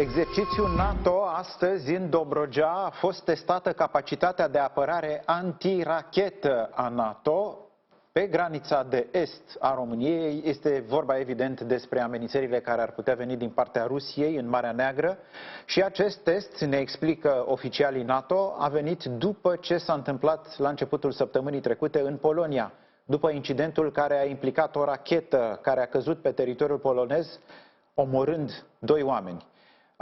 Exercițiul NATO astăzi în Dobrogea a fost testată capacitatea de apărare antirachetă a NATO pe granița de est a României. Este vorba evident despre amenințările care ar putea veni din partea Rusiei în Marea Neagră și acest test, ne explică oficialii NATO, a venit după ce s-a întâmplat la începutul săptămânii trecute în Polonia, după incidentul care a implicat o rachetă care a căzut pe teritoriul polonez, omorând 2 oameni.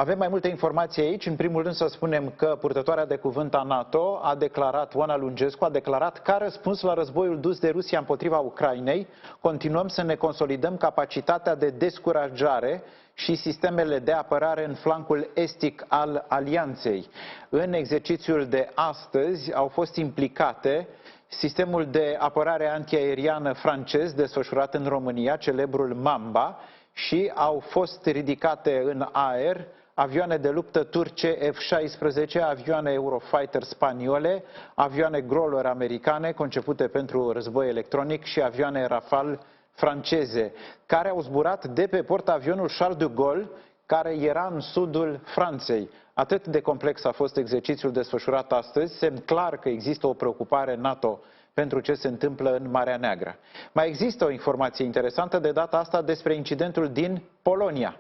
Avem mai multe informații aici. În primul rând să spunem că purtătoarea de cuvânt a NATO a declarat, Oana Lungescu, a declarat ca răspuns la războiul dus de Rusia împotriva Ucrainei, continuăm să ne consolidăm capacitatea de descurajare și sistemele de apărare în flancul estic al alianței. În exercițiul de astăzi au fost implicate sistemul de apărare antiaeriană francez desfășurat în România, celebrul Mamba, și au fost ridicate în aer avioane de luptă turce F-16, avioane Eurofighter spaniole, avioane Growler americane concepute pentru război electronic și avioane Rafale franceze, care au zburat de pe portavionul Charles de Gaulle, care era în sudul Franței. Atât de complex a fost exercițiul desfășurat astăzi, semn clar că există o preocupare NATO pentru ce se întâmplă în Marea Neagră. Mai există o informație interesantă de data asta despre incidentul din Polonia.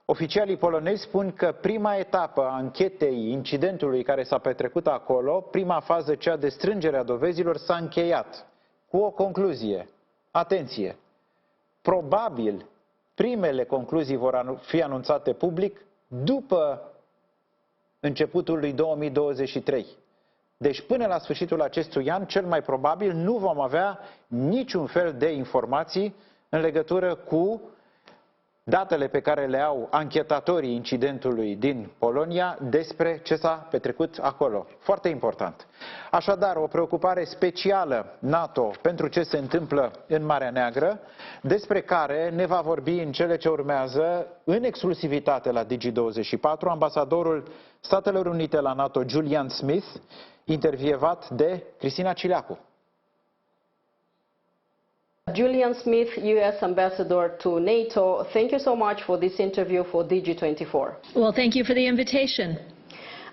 Oficialii polonezi spun că prima etapă a anchetei incidentului care s-a petrecut acolo, prima fază, cea de strângere a dovezilor, s-a încheiat cu o concluzie. Atenție! Probabil primele concluzii vor fi anunțate public după începutul lui 2023. Deci până la sfârșitul acestui an, cel mai probabil, nu vom avea niciun fel de informații în legătură cu datele pe care le au anchetatorii incidentului din Polonia despre ce s-a petrecut acolo. Foarte important. Așadar, o preocupare specială NATO pentru ce se întâmplă în Marea Neagră, despre care ne va vorbi în cele ce urmează, în exclusivitate la Digi24, ambasadorul Statelor Unite la NATO, Julianne Smith, intervievat de Cristina Cileacu. Julianne Smith, U.S. Ambassador to NATO, thank you so much for this interview for Digi24. Well, thank you for the invitation.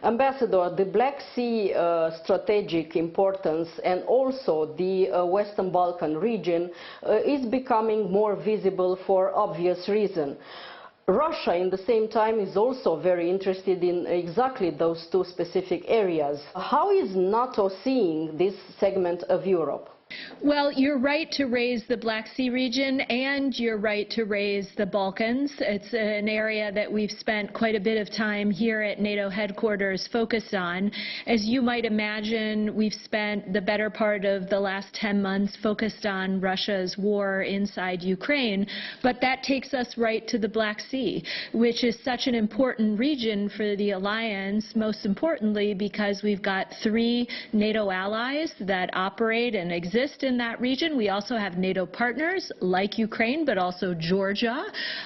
Ambassador, the Black Sea strategic importance and also the Western Balkan region is becoming more visible for obvious reason. Russia, in the same time, is also very interested in exactly those 2 specific areas. How is NATO seeing this segment of Europe? Well, you're right to raise the Black Sea region, and you're right to raise the Balkans. It's an area that we've spent quite a bit of time here at NATO headquarters focused on. As you might imagine, we've spent the better part of the last 10 months focused on Russia's war inside Ukraine, but that takes us right to the Black Sea, which is such an important region for the alliance, most importantly because we've got 3 NATO allies that operate and exist in that region. We also have NATO partners like Ukraine, but also Georgia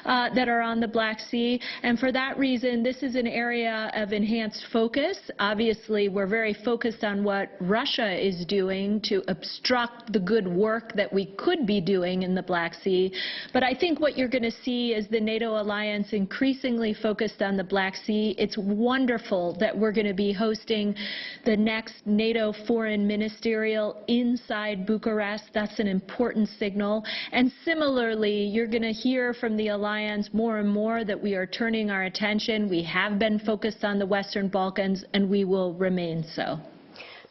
that are on the Black Sea. And for that reason, this is an area of enhanced focus. Obviously, we're very focused on what Russia is doing to obstruct the good work that we could be doing in the Black Sea. But I think what you're going to see is the NATO alliance increasingly focused on the Black Sea. It's wonderful that we're going to be hosting the next NATO Foreign Ministerial inside Bucharest. That's an important signal. And similarly, you're going to hear from the alliance more and more that we are turning our attention. We have been focused on the Western Balkans, and we will remain so.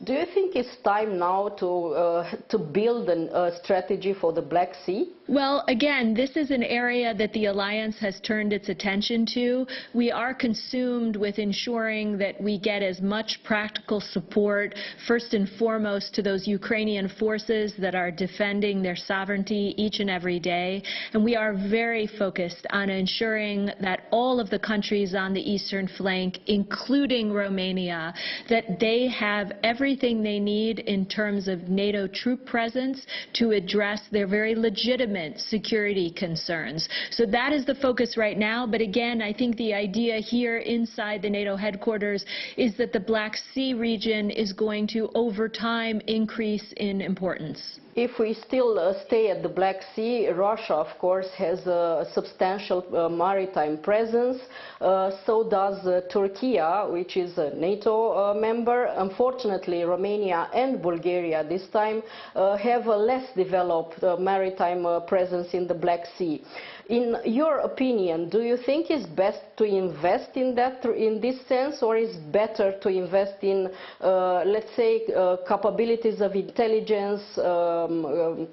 Do you think it's time now to build a strategy for the Black Sea? Well, again, this is an area that the alliance has turned its attention to. We are consumed with ensuring that we get as much practical support, first and foremost, to those Ukrainian forces that are defending their sovereignty each and every day. And we are very focused on ensuring that all of the countries on the eastern flank, including Romania, that they have everything they need in terms of NATO troop presence to address their very legitimate security concerns. So that is the focus right now. But again, I think the idea here inside the NATO headquarters is that the Black Sea region is going to, over time, increase in importance. If we still stay at the Black Sea, Russia, of course, has a substantial maritime presence. So does Turkey, which is a NATO member. Unfortunately, Romania and Bulgaria this time have a less developed maritime presence in the Black Sea. In your opinion, do you think it's best to invest in that, in this sense, or is better to invest in, let's say, capabilities of intelligence,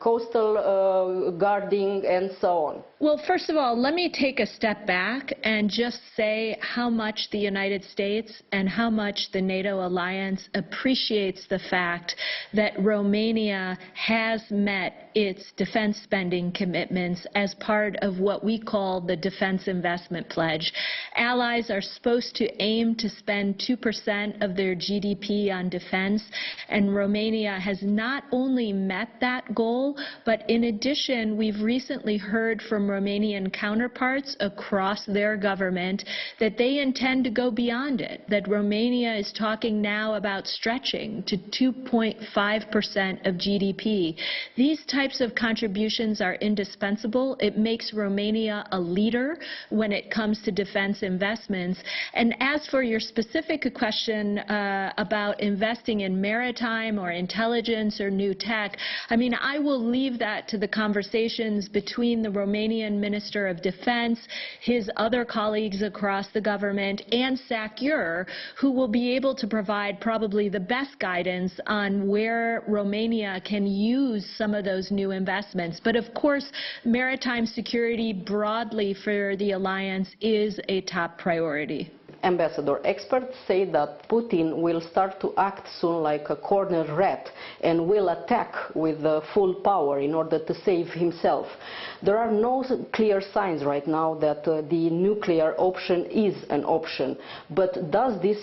coastal guarding, and so on? Well, first of all, let me take a step back and just say how much the United States and how much the NATO alliance appreciates the fact that Romania has met its defense spending commitments as part of what we call the Defense Investment Pledge. Allies are supposed to aim to spend 2% of their GDP on defense, and Romania has not only met that goal, but in addition, we've recently heard from Romanian counterparts across their government that they intend to go beyond it, that Romania is talking now about stretching to 2.5% of GDP. These types of contributions are indispensable. It makes Romania a leader when it comes to defense investments. And as for your specific question about investing in maritime or intelligence or new tech, I mean, I will leave that to the conversations between the Romanian Minister of Defense, his other colleagues across the government, and SACEUR, who will be able to provide probably the best guidance on where Romania can use some of those new investments. But of course, maritime security broadly for the alliance is a top priority. Ambassador, experts say that Putin will start to act soon like a cornered rat and will attack with full power in order to save himself. There are no clear signs right now that the nuclear option is an option. But does this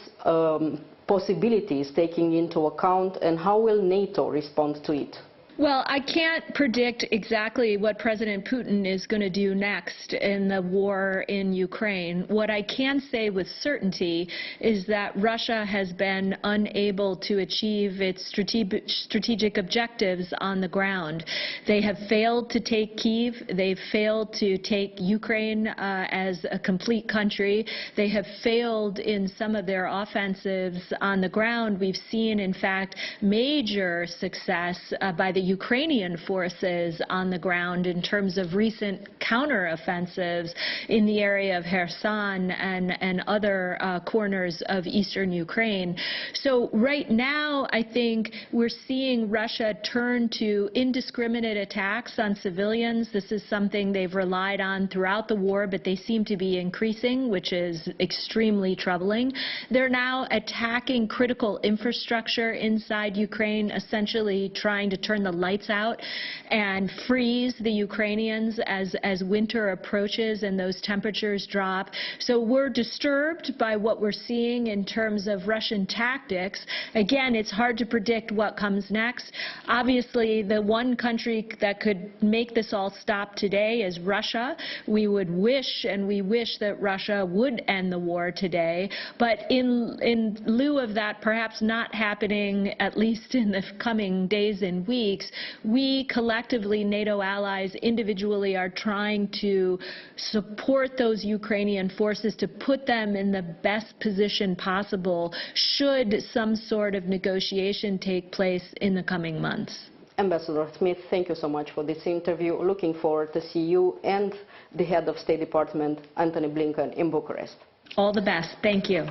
possibility is taken into account, and how will NATO respond to it? Well, I can't predict exactly what President Putin is going to do next in the war in Ukraine. What I can say with certainty is that Russia has been unable to achieve its strategic objectives on the ground. They have failed to take Kyiv. They've failed to take Ukraine as a complete country. They have failed in some of their offensives on the ground. We've seen, in fact, major success by the Ukrainian forces on the ground in terms of recent counteroffensives in the area of Kherson and other corners of eastern Ukraine. So right now, I think we're seeing Russia turn to indiscriminate attacks on civilians. This is something they've relied on throughout the war, but they seem to be increasing, which is extremely troubling. They're now attacking critical infrastructure inside Ukraine, essentially trying to turn the lights out and freeze the Ukrainians as winter approaches and those temperatures drop. So we're disturbed by what we're seeing in terms of Russian tactics. Again, it's hard to predict what comes next. Obviously, the one country that could make this all stop today is Russia. We would wish, and we wish that Russia would end the war today. But in lieu of that perhaps not happening, at least in the coming days and weeks, we collectively, NATO allies, individually are trying to support those Ukrainian forces to put them in the best position possible should some sort of negotiation take place in the coming months. Ambassador Smith, thank you so much for this interview. Looking forward to see you and the head of State Department, Antony Blinken, in Bucharest. All the best. Thank you.